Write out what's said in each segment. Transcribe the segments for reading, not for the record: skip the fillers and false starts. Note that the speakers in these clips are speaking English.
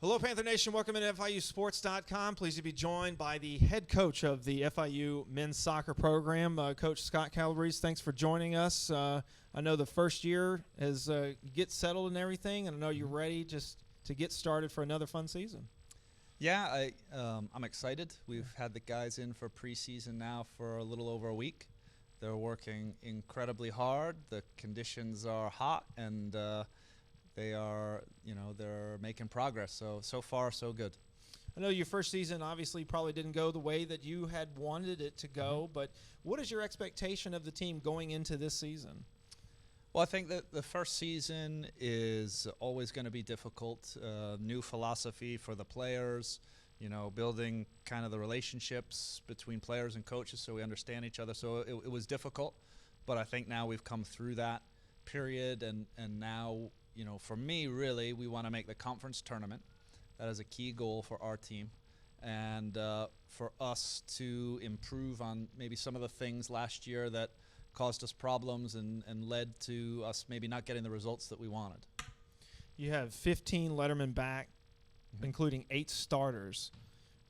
Hello, Panther Nation. Welcome to FIUsports.com. Pleased to be joined by the head coach of the FIU men's soccer program, Coach Scott Calabrese. Thanks for joining us. I know the first year is get settled and everything, and I know you're ready just to get started for another fun season. Yeah, I'm excited. We've had the guys in for preseason now for a little over a week. They're working incredibly hard. The conditions are hot, and they're making progress. So far, so good. I know your first season obviously probably didn't go the way that you had wanted it to go, but what is your expectation of the team going into this season? Well, I think that the first season is always going to be difficult. New philosophy for the players, building kind of the relationships between players and coaches so we understand each other. So it was difficult, but I think now we've come through that period, and now, for me, really, we want to make the conference tournament. That is a key goal for our team, and for us to improve on maybe some of the things last year that caused us problems and led to us maybe not getting the results that we wanted. You have 15 lettermen back, including 8 starters.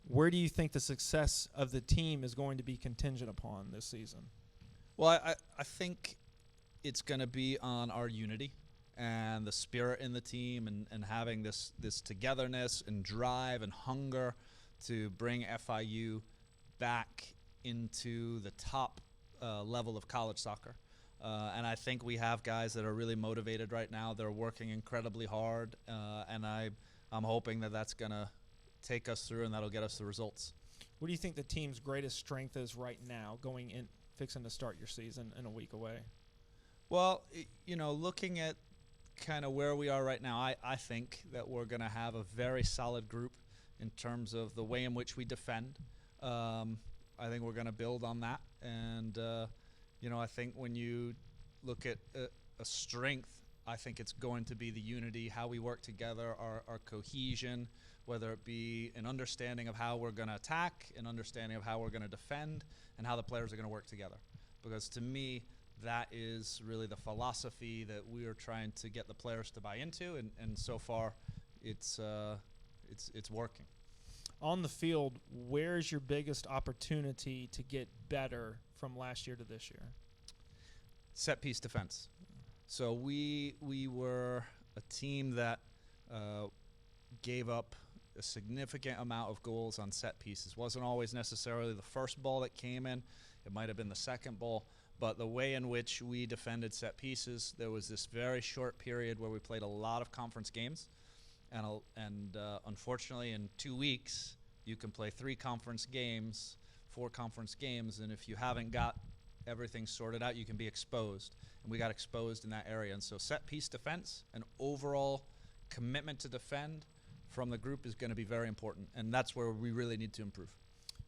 Where do you think the success of the team is going to be contingent upon this season? Well, I think it's going to be on our unity and the spirit in the team, and having this togetherness and drive and hunger to bring FIU back into the top level of college soccer. And I think we have guys that are really motivated right now. They're working incredibly hard, and I'm hoping that that's going to take us through and that'll get us the results. What do you think the team's greatest strength is right now, going in, fixing to start your season in a week away? Well, looking at kind of where we are right now, I think that we're going to have a very solid group in terms of the way in which we defend. I think we're going to build on that. And, I think when you look at a strength, I think it's going to be the unity, how we work together, our cohesion, whether it be an understanding of how we're going to attack, an understanding of how we're going to defend, and how the players are going to work together. Because to me, that is really the philosophy that we are trying to get the players to buy into, and so far it's working. On the field, where's your biggest opportunity to get better from last year to this year? Set piece defense. So we were a team that gave up a significant amount of goals on set pieces. Wasn't always necessarily the first ball that came in. It might have been the second ball. But the way in which we defended set pieces, there was this very short period where we played a lot of conference games. And unfortunately, in 2 weeks, you can play 3 conference games, 4 conference games, and if you haven't got everything sorted out, you can be exposed. And we got exposed in that area. And so set piece defense, an overall commitment to defend from the group is going to be very important. And that's where we really need to improve.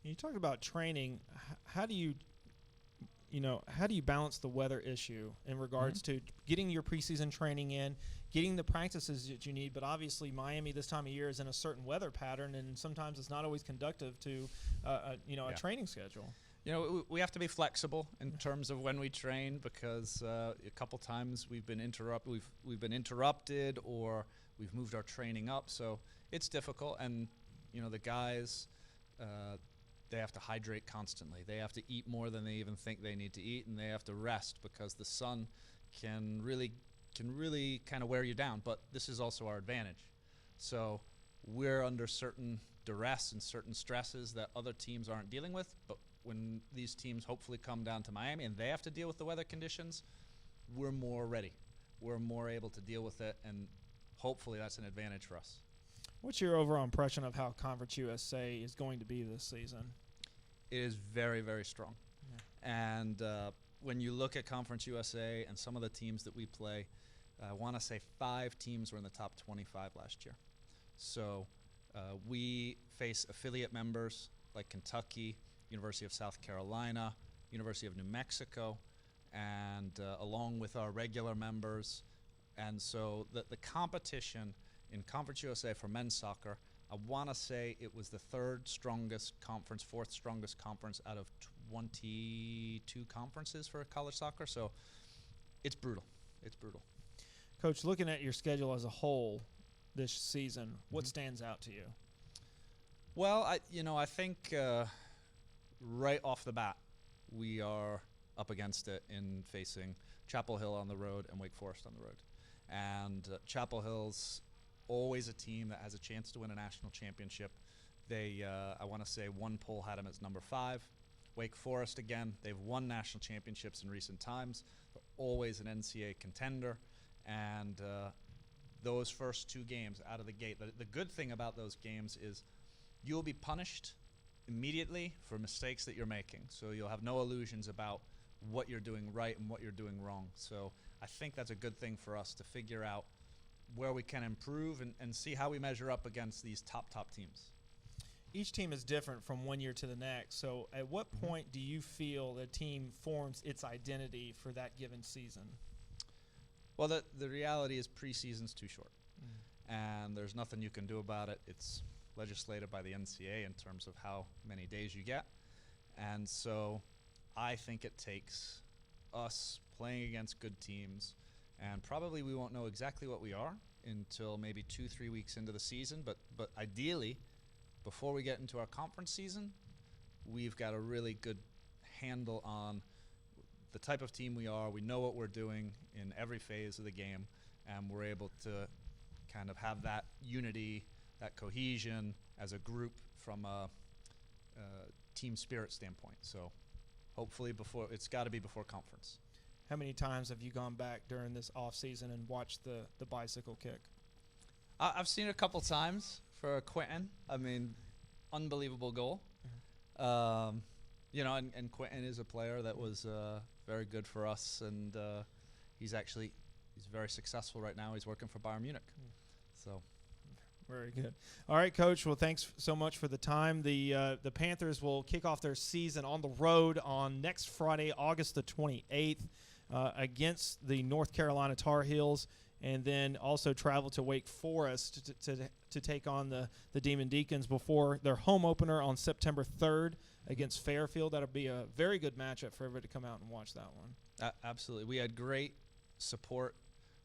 You talk about training. How do you balance the weather issue in regards to getting your preseason training in, getting the practices that you need? But obviously Miami this time of year is in a certain weather pattern, and sometimes it's not always conductive to a training schedule. We have to be flexible in terms of when we train, because a couple times we've been interrupted or we've moved our training up, so it's difficult. And the guys, they have to hydrate constantly. They have to eat more than they even think they need to eat, and they have to rest because the sun can really kind of wear you down. But this is also our advantage. So we're under certain duress and certain stresses that other teams aren't dealing with. But when these teams hopefully come down to Miami and they have to deal with the weather conditions, we're more ready. We're more able to deal with it, and hopefully that's an advantage for us. What's your overall impression of how Conference USA is going to be this season? It is very, very strong. Yeah. And when you look at Conference USA and some of the teams that we play, I want to say 5 teams were in the top 25 last year. So we face affiliate members like Kentucky, University of South Carolina, University of New Mexico, and along with our regular members. And so the competition in Conference USA for men's soccer, I want to say it was the 3rd strongest conference, 4th strongest conference out of 22 conferences for college soccer. So it's brutal. It's brutal. Coach, looking at your schedule as a whole, this season. What stands out to you? Well, I think right off the bat, we are up against it in facing Chapel Hill on the road and Wake Forest on the road. And Chapel Hill's always a team that has a chance to win a national championship. They, I want to say, one poll had them as number 5. Wake Forest, again, they've won national championships in recent times. They're always an NCAA contender. And those first 2 games out of the gate, the good thing about those games is you'll be punished immediately for mistakes that you're making. So you'll have no illusions about what you're doing right and what you're doing wrong. So I think that's a good thing for us to figure out where we can improve and see how we measure up against these top teams. Each team is different from one year to the next. So at what point do you feel the team forms its identity for that given season? Well, the reality is preseason's too short. And there's nothing you can do about it. It's legislated by the NCAA in terms of how many days you get. And so I think it takes us playing against good teams, and probably we won't know exactly what we are until maybe 2-3 weeks into the season, but ideally, before we get into our conference season, we've got a really good handle on the type of team we are. We know what we're doing in every phase of the game, and we're able to kind of have that unity, that cohesion as a group from a team spirit standpoint. So hopefully it's got to be before conference. How many times have you gone back during this off season and watched the bicycle kick? I've seen it a couple times for Quentin. I mean, unbelievable goal. And Quentin is a player that was very good for us, and he's very successful right now. He's working for Bayern Munich. So very good. All right, Coach. Well, thanks so much for the time. The Panthers will kick off their season on the road on next Friday, August the 28th, against the North Carolina Tar Heels, and then also travel to Wake Forest to take on the Demon Deacons before their home opener on September 3rd against Fairfield. That'll be a very good matchup for everybody to come out and watch that one. Absolutely. We had great support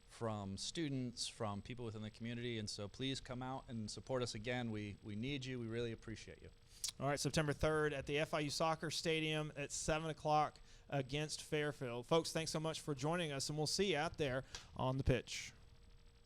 from students, from people within the community, and so please come out and support us again. We need you. We really appreciate you. All right, September 3rd at the FIU Soccer Stadium at 7 o'clock against Fairfield. Folks, thanks so much for joining us, and we'll see you out there on the pitch.